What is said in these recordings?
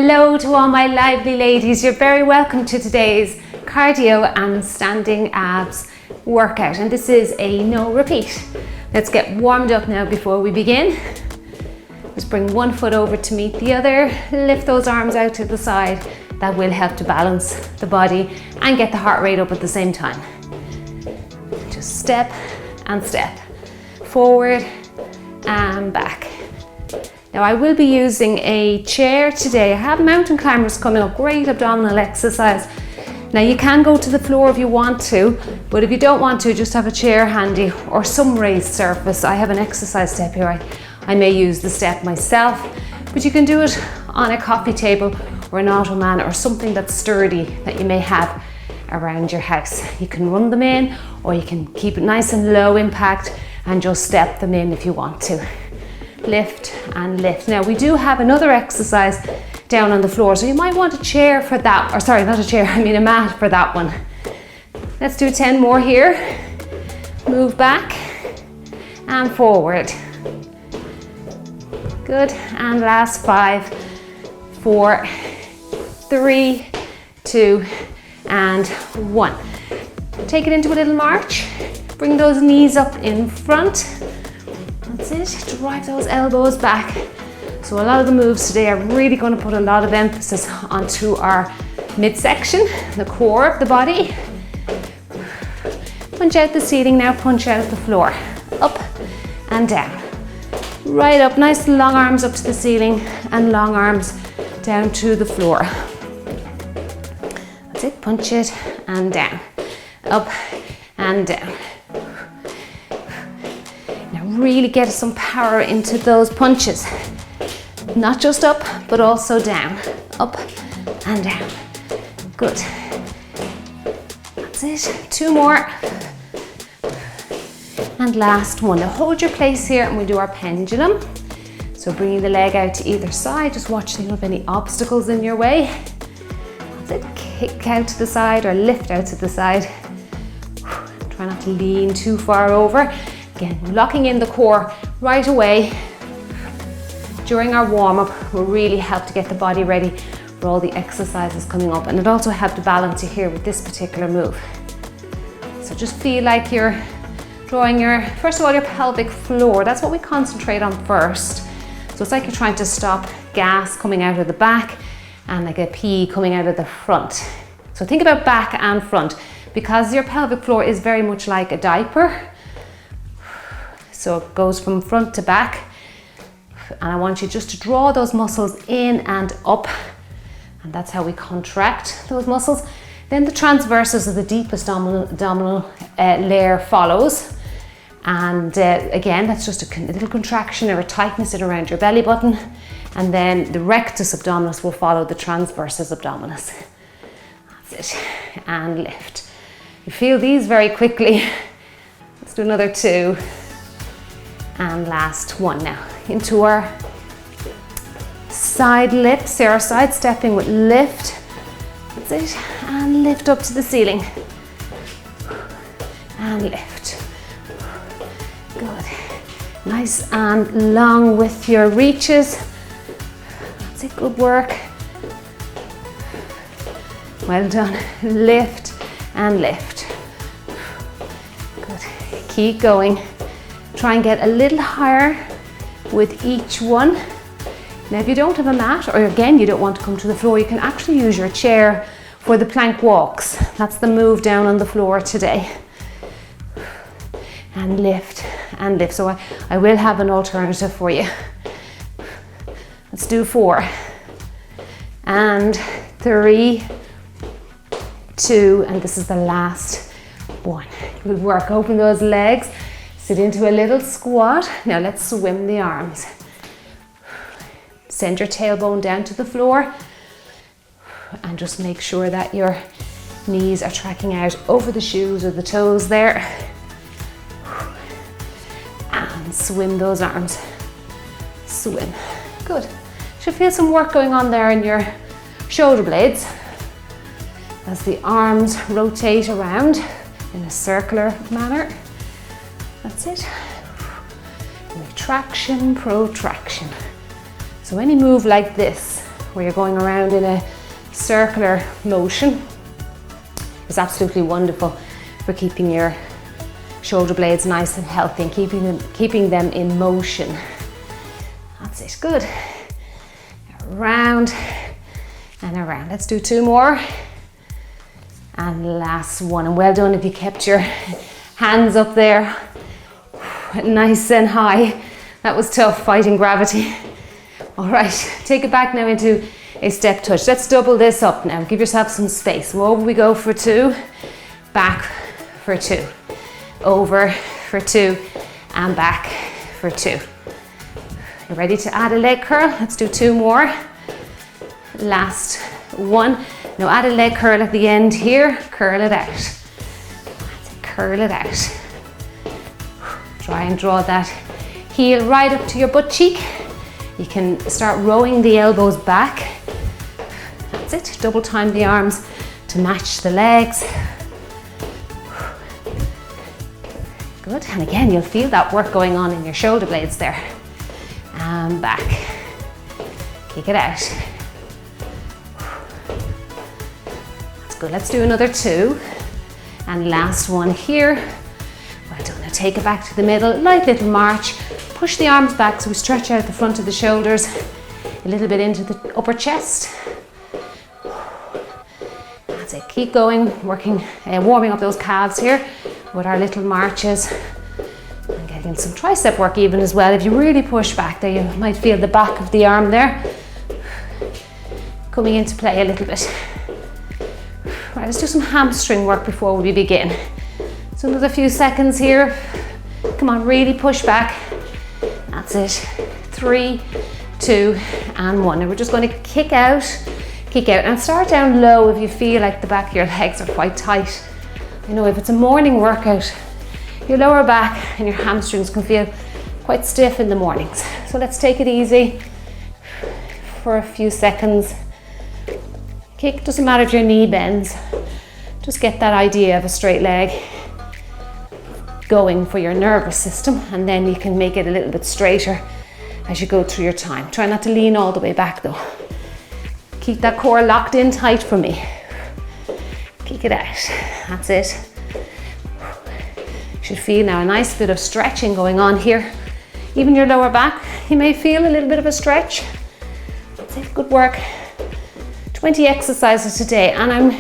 Hello to all my lively ladies. You're very welcome to today's cardio and standing abs workout, and this is a no repeat. Let's get warmed up now before we begin. Just bring one foot over to meet the other, lift those arms out to the side. That will help to balance the body and get the heart rate up at the same time. Just step and step, forward and back. Now I will be using a chair today. I have mountain climbers coming up, great abdominal exercise. Now you can go to the floor if you want to, but if you don't want to, just have a chair handy or some raised surface. I have an exercise step here. I may use the step myself, but you can do it on a coffee table or an ottoman or something that's sturdy that you may have around your house. You can run them in, or you can keep it nice and low impact and just step them in if you want to. Lift and lift. Now we do have another exercise down on the floor, so you might want a chair for that, or sorry, not a chair, I mean a mat for that one. Let's do 10 more here. Move back and forward. Good, and last 5, 4, 3, 2, and 1. Take it into a little march. Bring those knees up in front. That's it, drive those elbows back. So a lot of the moves today are really going to put a lot of emphasis onto our midsection, the core of the body. Punch out the ceiling now, punch out the floor. Up and down. Right up, nice long arms up to the ceiling and long arms down to the floor. That's it, punch it and down. Up and down. Really get some power into those punches. Not just up, but also down. Up and down. Good. That's it. 2 more. And last one. Now hold your place here and we'll do our pendulum. So bringing the leg out to either side. Just watch if you have any obstacles in your way. That's it. Kick out to the side or lift out to the side. Try not to lean too far over. Again, locking in the core right away. During our warm-up will really help to get the body ready for all the exercises coming up, and it also helps to balance you here with this particular move. So just feel like you're drawing first of all, your pelvic floor. That's what we concentrate on first. So it's like you're trying to stop gas coming out of the back and like a pee coming out of the front. So think about back and front, because your pelvic floor is very much like a diaper. So it goes from front to back, and I want you just to draw those muscles in and up, and that's how we contract those muscles. Then the transverses of the deepest abdominal layer follows, and again that's just a little contraction or a tightness in around your belly button, and then the rectus abdominis will follow the transversus abdominis. That's it, and lift. You feel these very quickly. Let's do another 2. And last 1 now, into our side lifts. There, our side stepping with lift. That's it, and lift up to the ceiling. And lift. Good. Nice and long with your reaches. That's it, good work. Well done. Lift and lift. Good. Keep going. Try and get a little higher with each one. Now if you don't have a mat, or again you don't want to come to the floor, you can actually use your chair for the plank walks. That's the move down on the floor today. And lift and lift. So I will have an alternative for you. Let's do 4. And 3, 2, and this is the last one. Good work, open those legs. Sit into a little squat. Now let's swim the arms. Send your tailbone down to the floor and just make sure that your knees are tracking out over the shoes or the toes there. And swim those arms. Swim. Good. Should feel some work going on there in your shoulder blades as the arms rotate around in a circular manner. That's it. Retraction, protraction. So any move like this where you're going around in a circular motion is absolutely wonderful for keeping your shoulder blades nice and healthy and keeping them in motion. That's it, good. Around and around. Let's do 2 more. And last one, and well done if you kept your hands up there nice and high. That was tough, fighting gravity. All right, take it back now into a step touch. Let's double this up now. Give yourself some space. So over we go for 2, back for 2, over for 2, and back for 2. You're ready to add a leg curl? Let's do 2 more. Last one. Now add a leg curl at the end here. Curl it out. That's it, curl it out. Try and draw that heel right up to your butt cheek. You can start rowing the elbows back. That's it. Double time the arms to match the legs. Good. And again, you'll feel that work going on in your shoulder blades there. And back. Kick it out. That's good. Let's do another 2. And last one here. Well done. Now take it back to the middle. Light little march. Push the arms back so we stretch out the front of the shoulders a little bit into the upper chest. That's it. Keep going, working, warming up those calves here with our little marches. And getting some tricep work even as well. If you really push back there, you might feel the back of the arm there coming into play a little bit. Right, let's do some hamstring work before we begin. So another few seconds here. Come on, really push back. That's it. 3, 2, and 1. And we're just going to kick out, and start down low if you feel like the back of your legs are quite tight. You know, if it's a morning workout, your lower back and your hamstrings can feel quite stiff in the mornings. So let's take it easy for a few seconds. Kick, doesn't matter if your knee bends. Just get that idea of a straight leg going for your nervous system, and then you can make it a little bit straighter as you go through your time. Try not to lean all the way back though. Keep that core locked in tight for me. Kick it out. That's it. You should feel now a nice bit of stretching going on here. Even your lower back, you may feel a little bit of a stretch. That's it, good work. 20 exercises today, and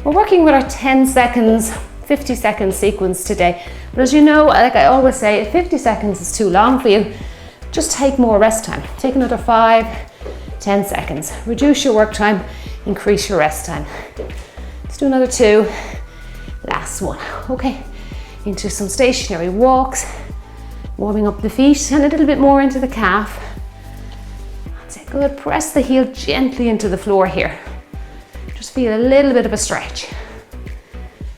we're working with our 10 seconds, 50-second sequence today. But as you know, like I always say, if 50 seconds is too long for you, just take more rest time. Take another 5, 10 seconds. Reduce your work time, increase your rest time. Let's do another 2. Last one. Okay, into some stationary walks, warming up the feet and a little bit more into the calf. That's it, good. Press the heel gently into the floor here. Just feel a little bit of a stretch.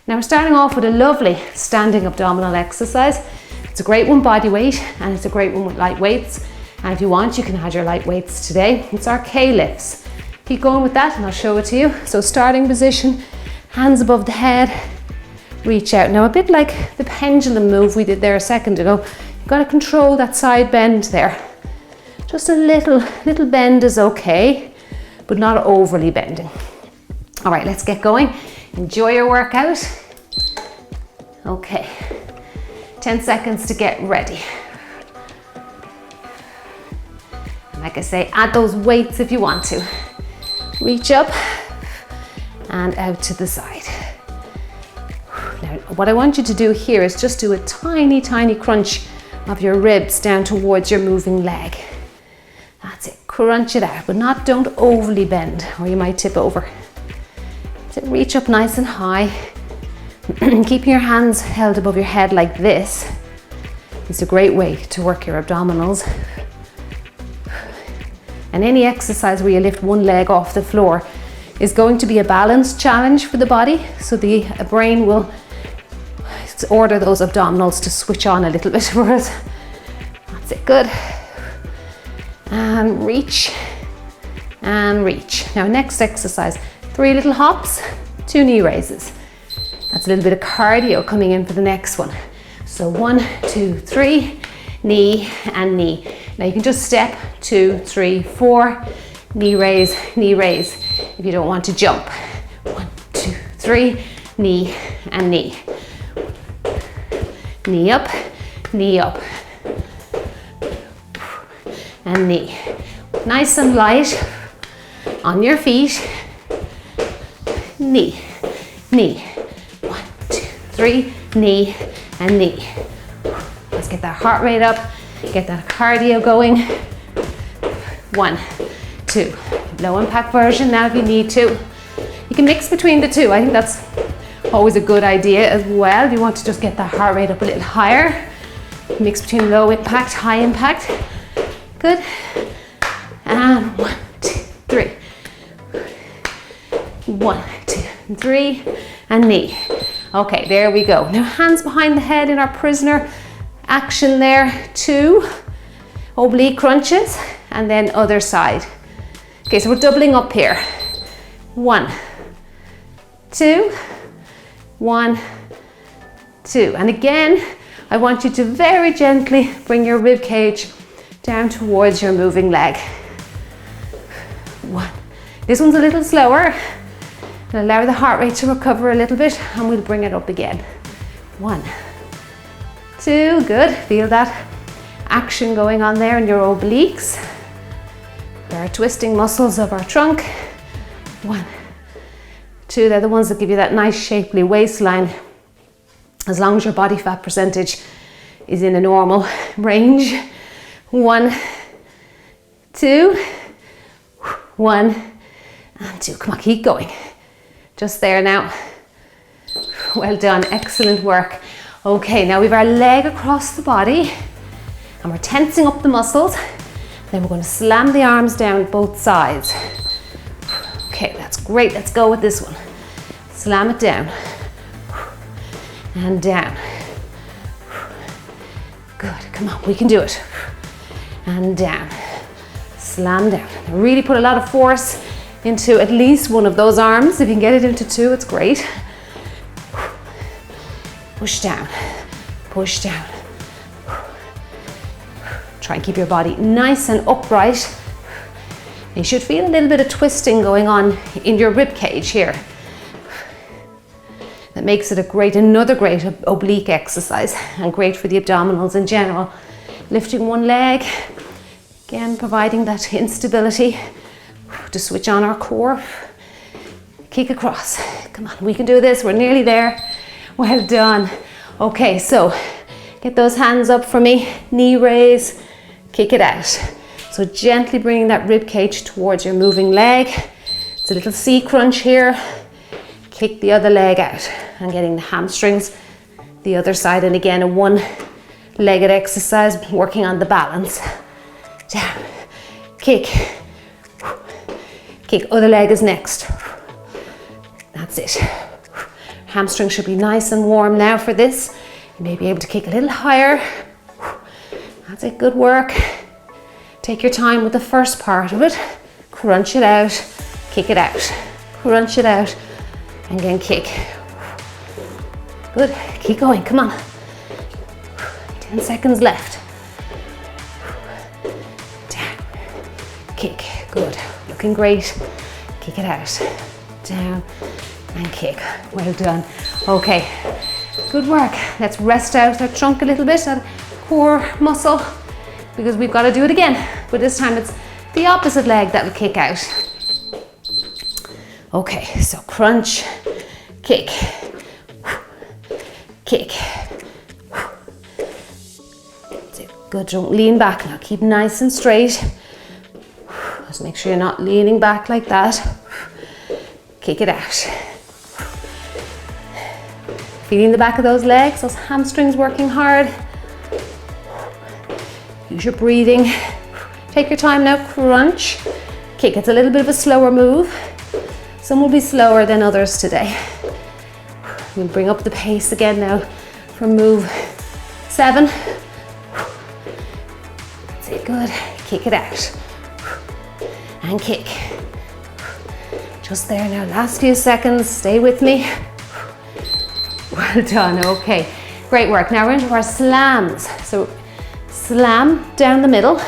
Now we're starting off with a lovely standing abdominal exercise. It's a great one body weight, and it's a great one with light weights. And if you want, you can add your light weights today. It's our K lifts. Keep going with that and I'll show it to you. So starting position, hands above the head, reach out. Now a bit like the pendulum move we did there a second ago, you've got to control that side bend there. Just a little bend is okay, but not overly bending. All right, let's get going. Enjoy your workout. Okay, 10 seconds to get ready. And like I say, add those weights if you want to. Reach up and out to the side. Now, what I want you to do here is just do a tiny, tiny crunch of your ribs down towards your moving leg. That's it, crunch it out, but don't overly bend or you might tip over. So reach up nice and high. Keeping your hands held above your head like this is a great way to work your abdominals. And any exercise where you lift one leg off the floor is going to be a balance challenge for the body. So the brain will order those abdominals to switch on a little bit for us. That's it, good. And reach and reach. Now next exercise. 3 little hops, 2 knee raises. That's a little bit of cardio coming in for the next one. So 1, 2, 3, knee and knee. Now you can just step 2, 3, 4, knee raise, knee raise. If you don't want to jump. 1, 2, 3, knee and knee. Knee up, and knee. Nice and light on your feet. Knee, knee. 1, 2, 3, knee and knee. Let's get that heart rate up, get that cardio going. 1, 2. Low impact version now if you need to. You can mix between the two. I think that's always a good idea as well. You want to just get that heart rate up a little higher. Mix between low impact, high impact. Good. And 1, 2, 3. 1, 2, 3, and knee. Okay, there we go. Now hands behind the head in our prisoner action there. 2 oblique crunches, and then other side. Okay, so we're doubling up here. 1, 2, 1, 2. And again, I want you to very gently bring your rib cage down towards your moving leg. 1. This one's a little slower. And allow the heart rate to recover a little bit, and we'll bring it up again. 1, 2, good. Feel that action going on there in your obliques. There are twisting muscles of our trunk. 1, 2, they're the ones that give you that nice shapely waistline, as long as your body fat percentage is in a normal range. 1, 2, 1, and 2. Come on, keep going. Just there now. Well done, excellent work. Okay, now we have our leg across the body, and we're tensing up the muscles. Then we're going to slam the arms down both sides. Okay, that's great. Let's go with this one. Slam it down. And down. Good, come on, we can do it. And down. Slam down. Really put a lot of force into at least one of those arms. If you can get it into 2, it's great. Push down. Push down. Try and keep your body nice and upright. You should feel a little bit of twisting going on in your rib cage here. That makes it another great oblique exercise, and great for the abdominals in general. Lifting one leg, again providing that instability to switch on our core. Kick across. Come on, we can do this. We're nearly there. Well done. Okay, so get those hands up for me. Knee raise. Kick it out. So gently bringing that rib cage towards your moving leg. It's a little C crunch here. Kick the other leg out and getting the hamstrings the other side. And again, a one-legged exercise, working on the balance. Down, kick, kick. Other leg is next. That's it. Hamstring should be nice and warm now for this. You may be able to kick a little higher. That's it, good work. Take your time with the first part of it. Crunch it out, kick it out. Crunch it out, and then kick. Good, keep going, come on. 10 seconds left. Down, kick, good. Looking great. Kick it out. Down, and kick. Well done. Okay, good work. Let's rest out our trunk a little bit, that core muscle, because we've got to do it again. But this time it's the opposite leg that will kick out. Okay, so crunch, kick, kick. That's it. Good, don't lean back now. Keep nice and straight. Just make sure you're not leaning back like that. Kick it out. Feeling the back of those legs, those hamstrings working hard. Use your breathing. Take your time now, crunch. Kick, it's a little bit of a slower move. Some will be slower than others today. We'll bring up the pace again now for move 7. That's it, good. Kick it out. And kick. Just there now, last few seconds, stay with me. Well done, okay. Great work. Now we're into our slams. So slam down the middle,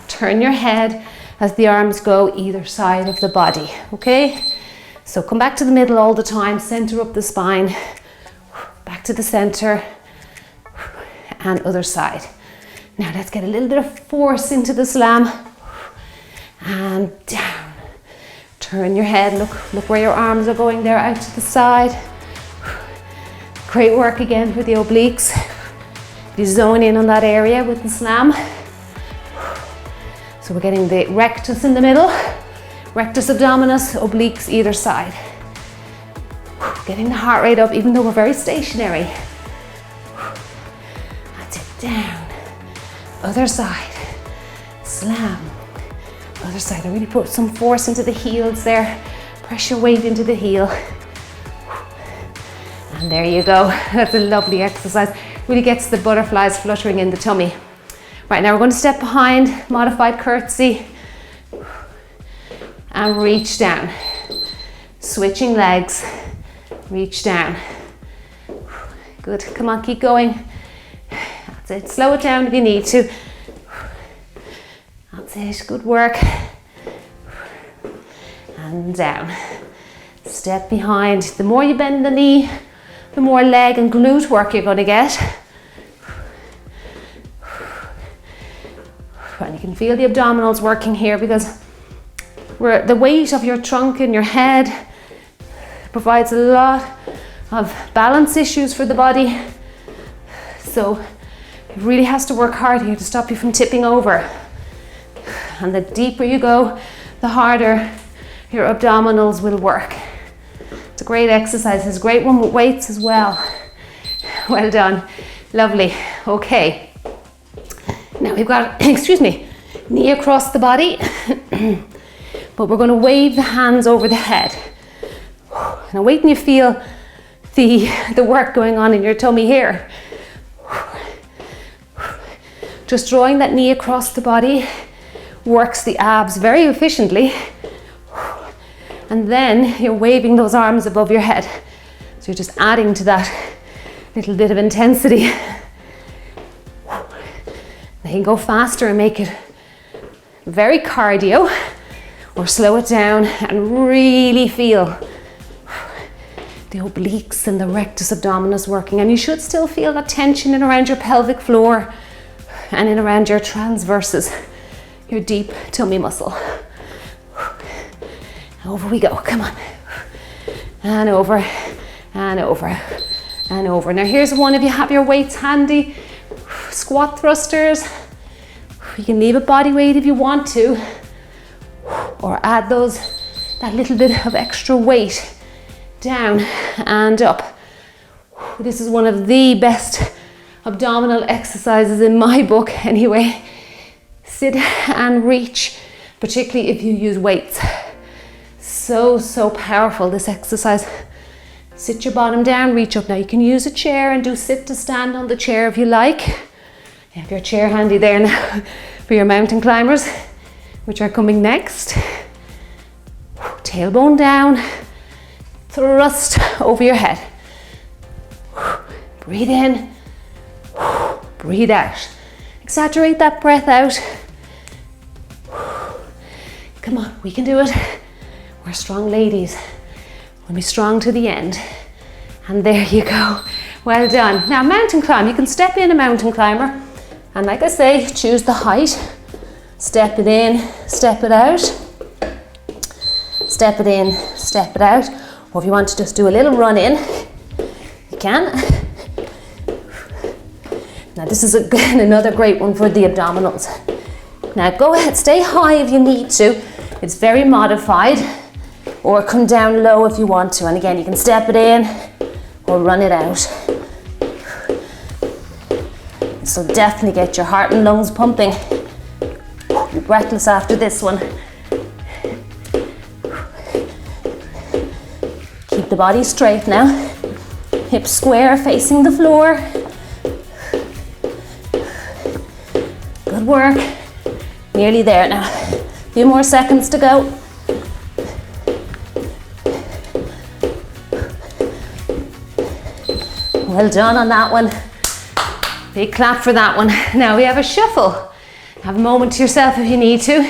turn your head as the arms go either side of the body, okay? So come back to the middle all the time, center up the spine, back to the center, and other side. Now let's get a little bit of force into the slam, and down. Turn your head, look where your arms are going there, out to the side. Great work again for the obliques. You zone in on that area with the slam. So we're getting the rectus in the middle, rectus abdominis, obliques either side. Getting the heart rate up even though we're very stationary. That's it, down. Other side, slam. Other side, I really put some force into the heels there. Press your weight into the heel. And there you go. That's a lovely exercise. Really gets the butterflies fluttering in the tummy. Right, now we're going to step behind, modified curtsy, and reach down. Switching legs, reach down. Good, come on, keep going. That's it, slow it down if you need to. That's it, good work. And down. Step behind. The more you bend the knee, the more leg and glute work you're going to get. And you can feel the abdominals working here because the weight of your trunk and your head provides a lot of balance issues for the body. So it really has to work hard here to stop you from tipping over. And the deeper you go, the harder your abdominals will work. It's a great exercise. It's a great one with weights as well. Well done. Lovely. Okay. Now we've got, excuse me, knee across the body. But we're going to wave the hands over the head. Now wait till you feel the work going on in your tummy here. Just drawing that knee across the body works the abs very efficiently. And then you're waving those arms above your head. So you're just adding to that little bit of intensity. Now you can go faster and make it very cardio, or slow it down and really feel the obliques and the rectus abdominis working. And you should still feel that tension in around your pelvic floor and in around your transverses, your deep tummy muscle. Over we go, come on. And over, and over, and over. Now here's one, if you have your weights handy, squat thrusters. You can leave a body weight if you want to, or add that little bit of extra weight down and up. This is one of the best abdominal exercises in my book anyway. Sit and reach, particularly if you use weights. So powerful, this exercise. Sit your bottom down, reach up. Now you can use a chair and do sit to stand on the chair if you like. You have your chair handy there now for your mountain climbers, which are coming next. Tailbone down, thrust over your head. Breathe in, breathe out. Exaggerate that breath out. Come on, we can do it. We're strong ladies. We'll be strong to the end. And there you go. Well done. Now mountain climb. You can step in a mountain climber. And like I say, choose the height. Step it in, step it out. Step it in, step it out. Or if you want to just do a little run in, you can. Now this is another great one for the abdominals. Now go ahead, stay high if you need to. It's very modified. Or come down low if you want to. And again, you can step it in or run it out. This will definitely get your heart and lungs pumping. Be breathless after this one. Keep the body straight now. Hips square, facing the floor. Good work. Nearly there now. A few more seconds to go. Well done on that one. Big clap for that one. Now we have a shuffle. Have a moment to yourself if you need to.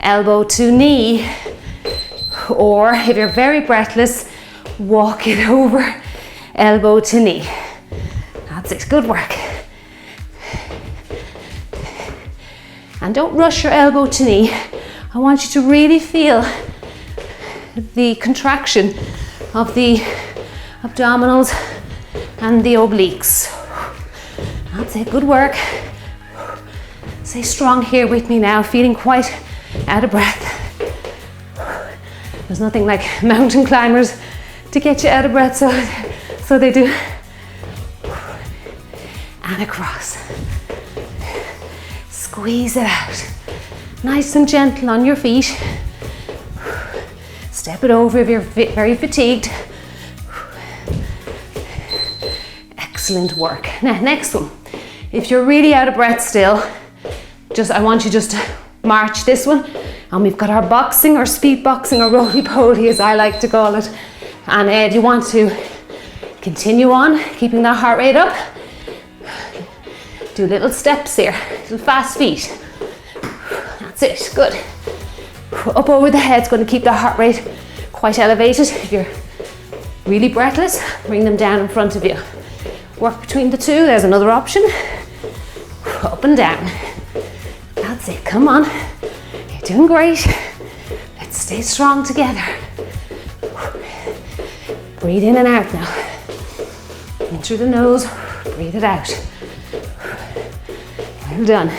elbow to knee. Or if you're very breathless, walk it over, elbow to knee. That's it, good work. And don't rush your elbow to knee. I want you to really feel the contraction of the abdominals and the obliques. That's it, good work. Stay strong here with me now, feeling quite out of breath. There's nothing like mountain climbers to get you out of breath, so they do. And across. Squeeze it out. Nice and gentle on your feet. Step it over if you're very fatigued. Excellent work. Now, next one. If you're really out of breath still, I want you just to march this one. And we've got our boxing, or speed boxing, or roly-poly as I like to call it. And if you want to continue on, keeping that heart rate up, do little steps here, little fast feet. That's it, good. Up over the head's going to keep the heart rate quite elevated. If you're really breathless, bring them down in front of you. Work between the two, there's another option. Up and down. That's it, come on. You're doing great. Let's stay strong together. Breathe in and out now. In through the nose, breathe it out. Well done.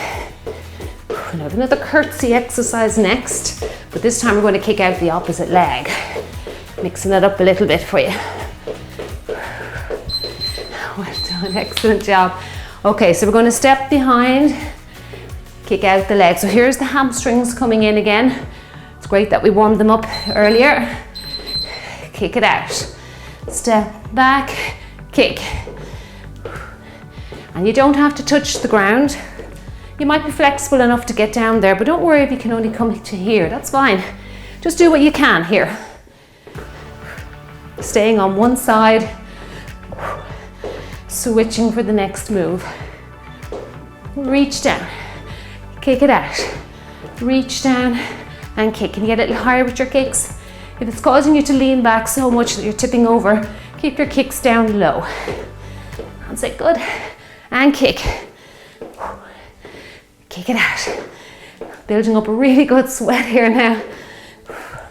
We'll have another curtsy exercise next, but this time we're going to kick out the opposite leg. Mixing it up a little bit for you. Well done, excellent job. Okay, so we're going to step behind, kick out the leg. So here's the hamstrings coming in again. It's great that we warmed them up earlier. Kick it out. Step back, kick. And you don't have to touch the ground. You might be flexible enough to get down there, but don't worry if you can only come to here, that's fine. Just do what you can here. Staying on one side, switching for the next move. Reach down, kick it out. Reach down and kick. Can you get a little higher with your kicks? If it's causing you to lean back so much that you're tipping over, keep your kicks down low. That's it, good. And kick. Kick it out. Building up a really good sweat here now.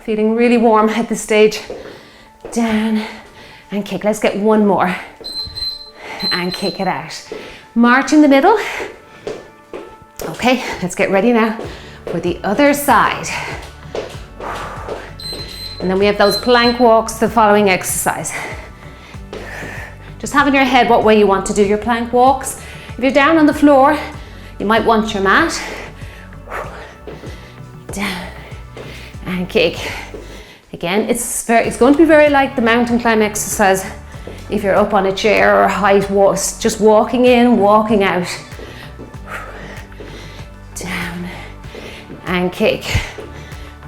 Feeling really warm at this stage. Down and kick. Let's get one more. And kick it out. March in the middle. Okay, let's get ready now for the other side. And then we have those plank walks, the following exercise. Just have in your head what way you want to do your plank walks. If you're down on the floor, you might want your mat. Down and kick. Again, it's going to be very like the mountain climb exercise if you're up on a chair or height walks, just walking in, walking out. Down and kick.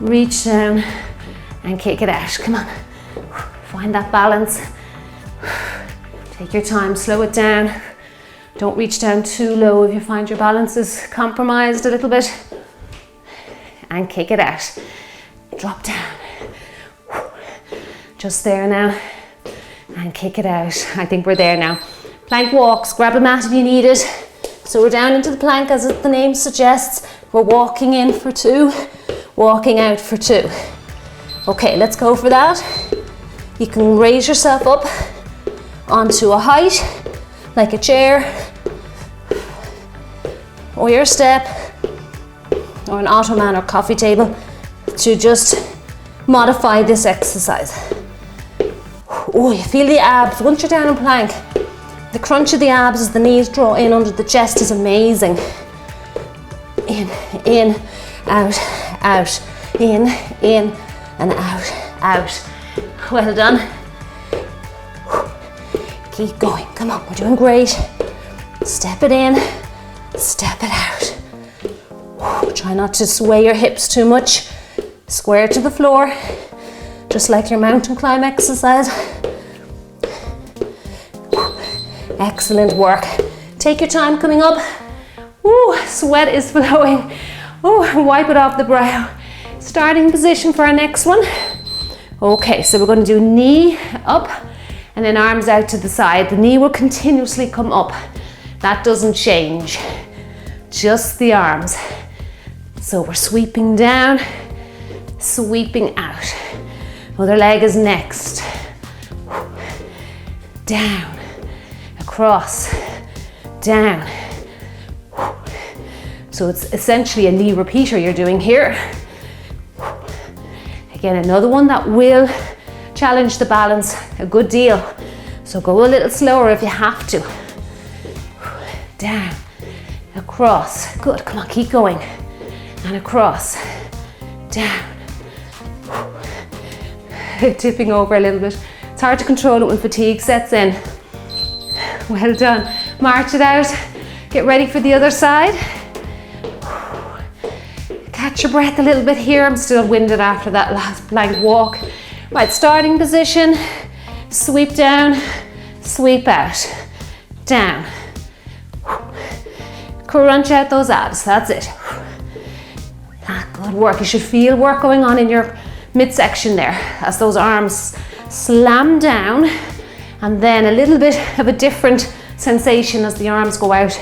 Reach down and kick it out. Come on. Find that balance. Take your time, slow it down. Don't reach down too low if you find your balance is compromised a little bit. And kick it out. Drop down. Just there now. And kick it out. I think we're there now. Plank walks, grab a mat if you need it. So we're down into the plank as the name suggests. We're walking in for 2, walking out for 2. Okay, let's go for that. You can raise yourself up onto a height, like a chair, or your step, or an ottoman or coffee table, to just modify this exercise. Oh, you feel the abs once you're down in plank. The crunch of the abs as the knees draw in under the chest is amazing. In, out, out, in, and out, out. Well done. Keep going, come on, we're doing great. Step it in, step it out. Try not to sway your hips too much. Square to the floor, just like your mountain climb exercise. Excellent work. Take your time coming up. Ooh, sweat is flowing. Ooh, wipe it off the brow. Starting position for our next one. Okay, so we're going to do knee up and then arms out to the side. The knee will continuously come up. That doesn't change, just the arms. So we're sweeping down, sweeping out. Other leg is next. Down, across, down. So it's essentially a knee repeater you're doing here. Again, another one that will challenge the balance a good deal. So go a little slower if you have to. Down, across. Good, come on, keep going. And across, down. Tipping over a little bit. It's hard to control it when fatigue sets in. Well done. March it out. Get ready for the other side. Catch your breath a little bit here. I'm still winded after that last plank walk. Right, starting position. Sweep down, sweep out. Down. Crunch out those abs. That's it. Good work. You should feel work going on in your midsection there as those arms slam down, and then a little bit of a different sensation as the arms go out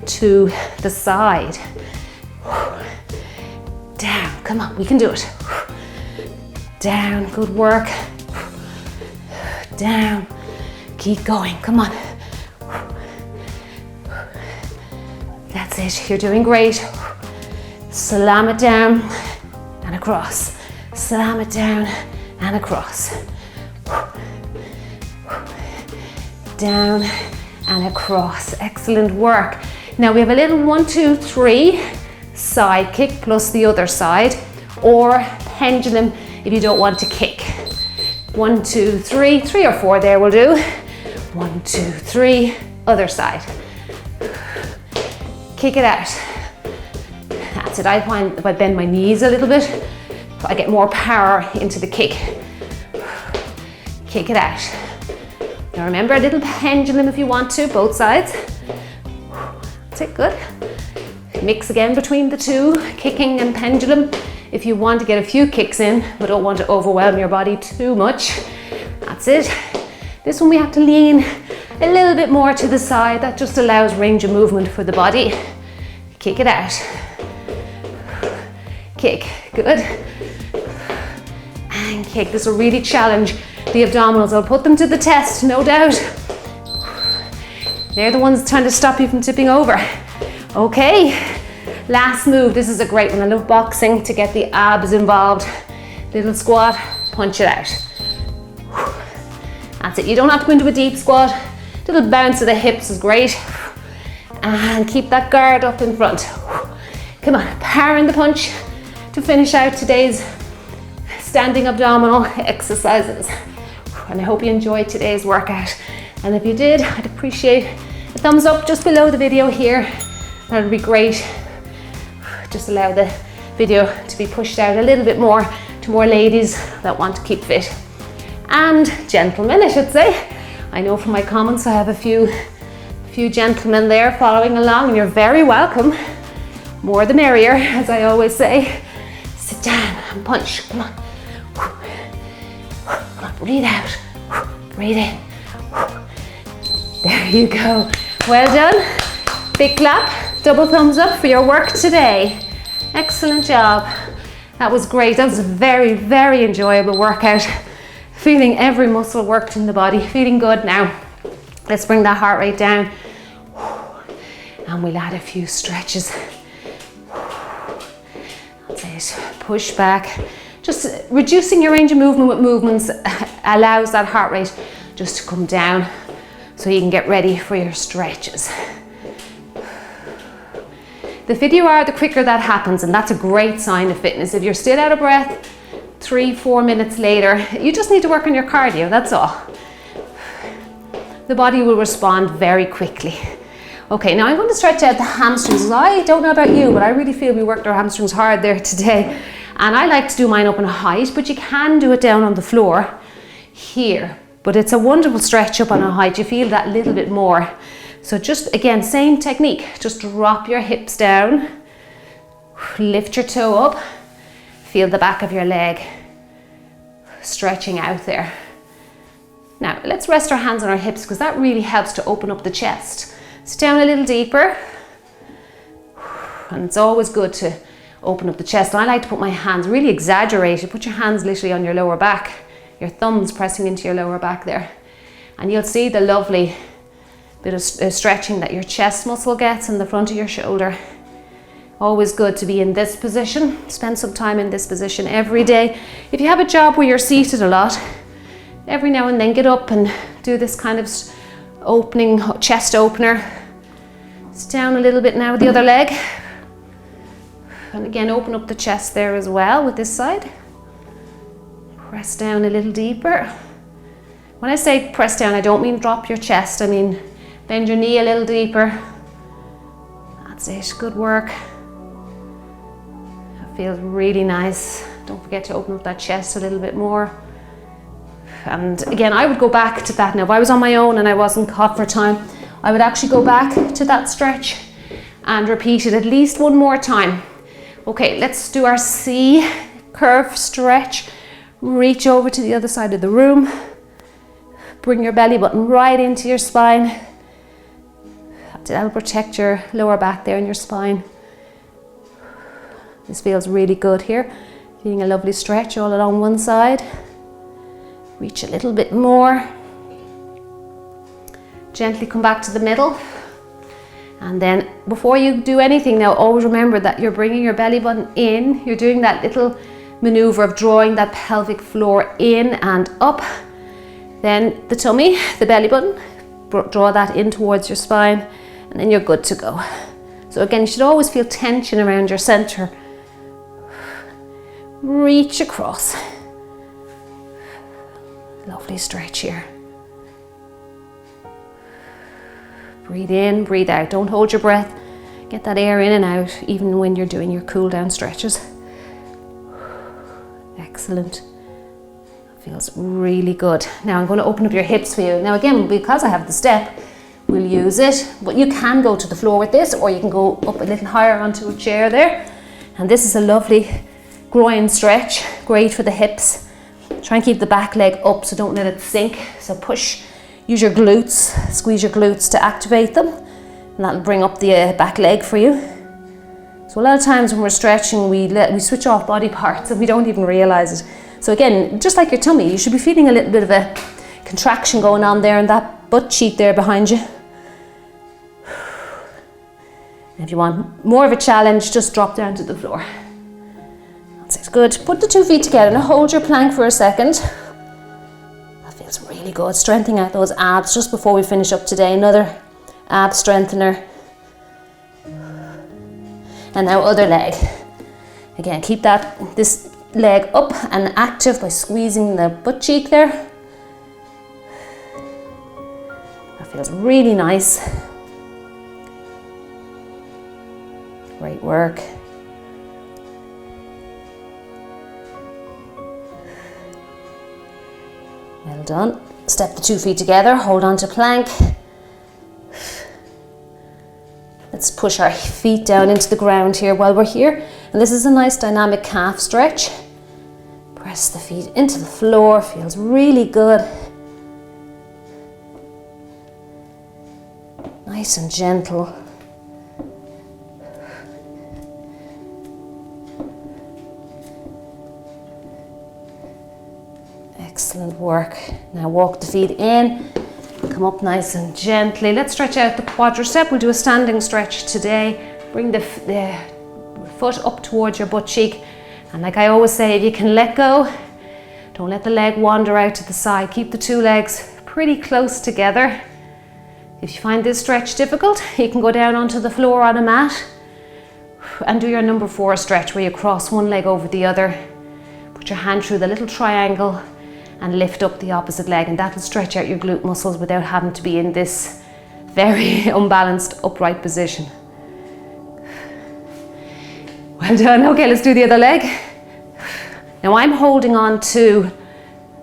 to the side. Down, come on, we can do it. Down, good work. Down, keep going, come on. That's it, you're doing great. Slam it down and across. Slam it down and across. Down and across. Excellent work. Now we have a little 1, 2, 3 side kick plus the other side, or pendulum if you don't want to kick. 1, 2, 3, 3 or 4 there will do. 1, 2, 3, other side. Kick it out. That's it. I find if I bend my knees a little bit, I get more power into the kick. Kick it out. Now remember, a little pendulum if you want to, both sides. That's it, good. Mix again between the two, kicking and pendulum. If you want to get a few kicks in, but don't want to overwhelm your body too much. That's it. This one we have to lean a little bit more to the side. That just allows range of movement for the body. Kick it out. Kick, good. And kick. This will really challenge the abdominals. I'll put them to the test, no doubt. They're the ones trying to stop you from tipping over. Okay, last move. This is a great one. I love boxing to get the abs involved. Little squat, punch it out. That's it. You don't have to go into a deep squat. Little bounce of the hips is great. And keep that guard up in front. Come on, power in the punch to finish out today's standing abdominal exercises. And I hope you enjoyed today's workout. And if you did, I'd appreciate a thumbs up just below the video here. That would be great. Just allow the video to be pushed out a little bit more to more ladies that want to keep fit. And gentlemen, I should say. I know from my comments I have a few gentlemen there following along, and you're very welcome. More the merrier, as I always say. Sit down and punch. Come on. Come on, breathe out. Breathe in. There you go. Well done. Big clap. Double thumbs up for your work today. Excellent job. That was great. That was a very, very enjoyable workout. Feeling every muscle worked in the body. Feeling good now. Let's bring that heart rate down. And we'll add a few stretches. That's it. Push back. Just reducing your range of movement with movements allows that heart rate just to come down so you can get ready for your stretches. The fitter you are, the quicker that happens, and that's a great sign of fitness. If you're still out of breath 3-4 minutes later, you just need to work on your cardio, that's all. The body will respond very quickly. Okay, now I'm going to stretch out the hamstrings. I don't know about you, but I really feel we worked our hamstrings hard there today. And I like to do mine up on a height, but you can do it down on the floor here. But it's a wonderful stretch up on a height. You feel that little bit more. So just, again, same technique. Just drop your hips down. Lift your toe up. Feel the back of your leg stretching out there. Now, let's rest our hands on our hips because that really helps to open up the chest. Sit down a little deeper. And it's always good to open up the chest. And I like to put my hands, really exaggerated, put your hands literally on your lower back, your thumbs pressing into your lower back there. And you'll see the lovely bit of stretching that your chest muscle gets in the front of your shoulder. Always good to be in this position. Spend some time in this position every day. If you have a job where you're seated a lot, every now and then get up and do this kind of opening, chest opener. Sit down a little bit now with the other leg. And again, open up the chest there as well with this side. Press down a little deeper. When I say press down, I don't mean drop your chest. I mean bend your knee a little deeper. That's it, good work. That feels really nice. Don't forget to open up that chest a little bit more. And again, I would go back to that now. If I was on my own and I wasn't caught for time, I would actually go back to that stretch and repeat it at least one more time. Okay, let's do our C curve stretch. Reach over to the other side of the room. Bring your belly button right into your spine. That'll protect your lower back there and your spine. This feels really good here. Feeling a lovely stretch all along one side. Reach a little bit more. Gently come back to the middle. And then before you do anything now, always remember that you're bringing your belly button in. You're doing that little maneuver of drawing that pelvic floor in and up. Then the tummy, the belly button, draw that in towards your spine, and then you're good to go. So again, you should always feel tension around your center. Reach across. Lovely stretch here. Breathe in, breathe out. Don't hold your breath. Get that air in and out, even when you're doing your cool down stretches. Excellent. Feels really good. Now I'm going to open up your hips for you. Now again, because I have the step, we'll use it. But you can go to the floor with this, or you can go up a little higher onto a chair there. And this is a lovely groin stretch, great for the hips. Try and keep the back leg up, so don't let it sink. So push, use your glutes, squeeze your glutes to activate them, and that'll bring up the back leg for you. So a lot of times when we're stretching, we switch off body parts and we don't even realize it. So again, just like your tummy, you should be feeling a little bit of a contraction going on there in that butt cheek there behind you. And if you want more of a challenge, just drop down to the floor. That's it, good. Put the 2 feet together and hold your plank for a second. That feels really good. Strengthening out those abs just before we finish up today. Another ab strengthener. And now other leg. Again, keep this leg up and active by squeezing the butt cheek there. That feels really nice. Great work. Well done. Step the 2 feet together, hold on to plank. Let's push our feet down into the ground here while we're here. And this is a nice dynamic calf stretch. Press the feet into the floor, feels really good. Nice and gentle. Excellent work. Now walk the feet in, come up nice and gently. Let's stretch out the quadricep. We'll do a standing stretch today. Bring the foot up towards your butt cheek. And like I always say, if you can let go, don't let the leg wander out to the side. Keep the 2 legs pretty close together. If you find this stretch difficult, you can go down onto the floor on a mat and do your number 4 stretch where you cross one leg over the other. Put your hand through the little triangle and lift up the opposite leg, and that will stretch out your glute muscles without having to be in this very unbalanced upright position. Well done. Okay, let's do the other leg. Now I'm holding on to,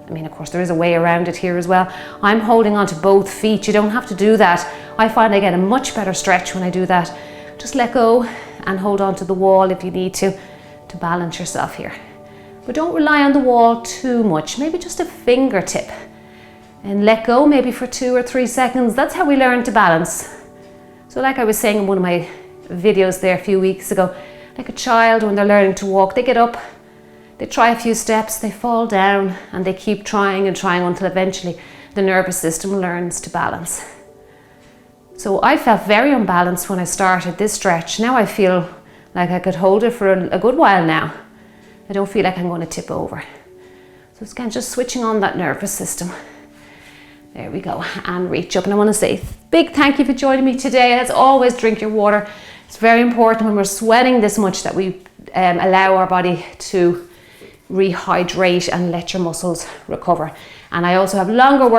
of course there is a way around it here as well. I'm holding on to both feet. You don't have to do that. I find I get a much better stretch when I do that. Just let go and hold on to the wall if you need to balance yourself here. But don't rely on the wall too much, maybe just a fingertip. And let go maybe for 2 or 3 seconds. That's how we learn to balance. So like I was saying in one of my videos there a few weeks ago, like a child when they're learning to walk, they get up, they try a few steps, they fall down, and they keep trying and trying until eventually the nervous system learns to balance. So I felt very unbalanced when I started this stretch. Now I feel like I could hold it for a good while now. I don't feel like I'm going to tip over. So it's again just switching on that nervous system. There we go, and reach up. And I want to say a big thank you for joining me today. As always, drink your water. It's very important when we're sweating this much that we allow our body to rehydrate and let your muscles recover. And I also have longer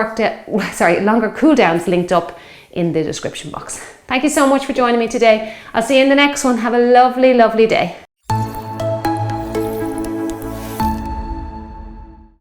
cool downs linked up in the description box. Thank you so much for joining me today. I'll see you in the next one. Have a lovely, lovely day.